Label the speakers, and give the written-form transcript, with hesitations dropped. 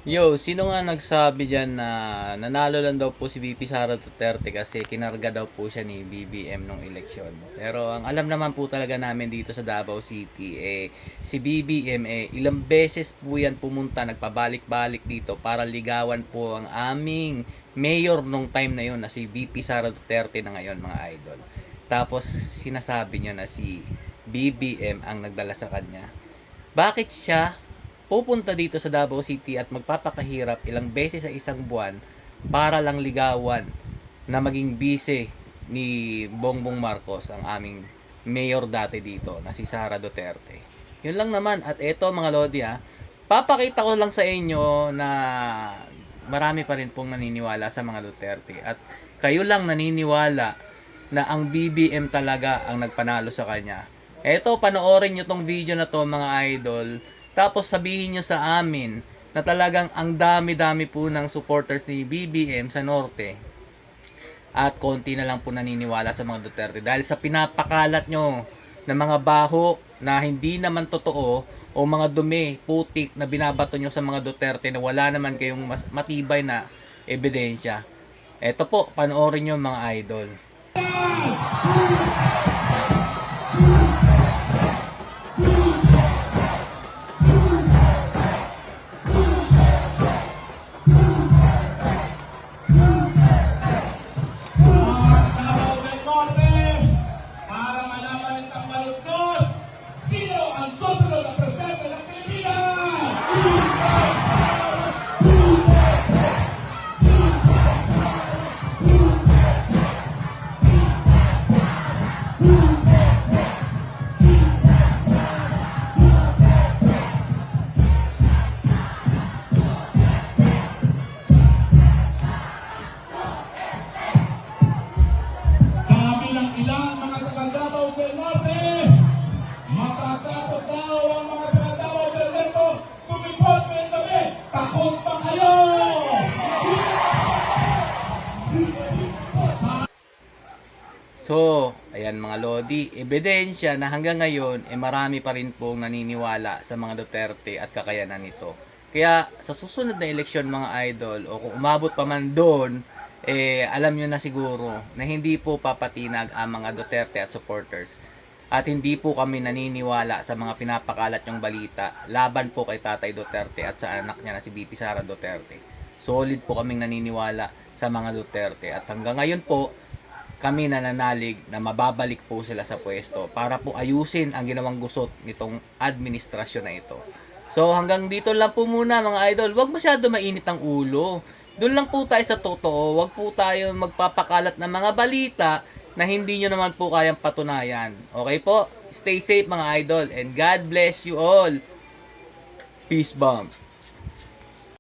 Speaker 1: Yo, sino nga nagsabi diyan na nanalo lang daw po si VP Sara Duterte kasi kinarga daw po siya ni BBM nung eleksyon. Pero ang alam naman po talaga namin dito sa Davao City, si BBM ilang beses po yan pumunta, nagpabalik-balik dito para ligawan po ang aming mayor nung time na yon na si VP Sara Duterte na ngayon, mga idol. Tapos sinasabi niya na si BBM ang nagdala sa kanya. Bakit siya pupunta dito sa Davao City at magpapakahirap ilang beses sa isang buwan para lang ligawan na maging vice ni Bongbong Marcos, ang aming mayor dati dito na si Sara Duterte? Yun lang naman. At eto mga Lodi, papakita ko lang sa inyo na marami pa rin pong naniniwala sa mga Duterte at kayo lang naniniwala na ang BBM talaga ang nagpanalo sa kanya. Eto, panoorin nyo tong video na to mga idol. Tapos sabihin nyo sa amin na talagang ang dami-dami po ng supporters ni BBM sa Norte. At konti na lang po naniniwala sa mga Duterte. Dahil sa pinapakalat nyo ng mga baho na hindi naman totoo o mga dumi, putik na binabato nyo sa mga Duterte na wala naman kayong matibay na ebidensya. Eto po, panoorin nyo mga idol.
Speaker 2: Para malaman nitang malugnos, sino ang susunod na presidente ng Pilipinas? Sabi ng ilang mga taga-Davao del Norte, matatakot daw ang mga taga-Davao del Norte, sumipot ng gabi, takot pa kayo!
Speaker 1: So, ayan mga Lodi, ebidensya na hanggang ngayon marami pa rin pong naniniwala sa mga Duterte at kakayanan nito. Kaya sa susunod na eleksyon mga idol, o kung umabot pa man doon, alam nyo na siguro na hindi po papatinag ang mga Duterte at supporters. At hindi po kami naniniwala sa mga pinapakalat yung balita laban po kay Tatay Duterte at sa anak niya na si BP Sara Duterte. Solid po kaming naniniwala sa mga Duterte at hanggang ngayon po kami nananalig na mababalik po sila sa pwesto para po ayusin ang ginawang gusot nitong administrasyon na ito. So hanggang dito lang po muna mga idol. Huwag masyado mainit ang ulo. Doon lang po tayo sa totoo. Huwag po tayo magpapakalat ng mga balita na hindi nyo naman po kayang patunayan. Okay po? Stay safe mga idol and God bless you all. Peace bomb.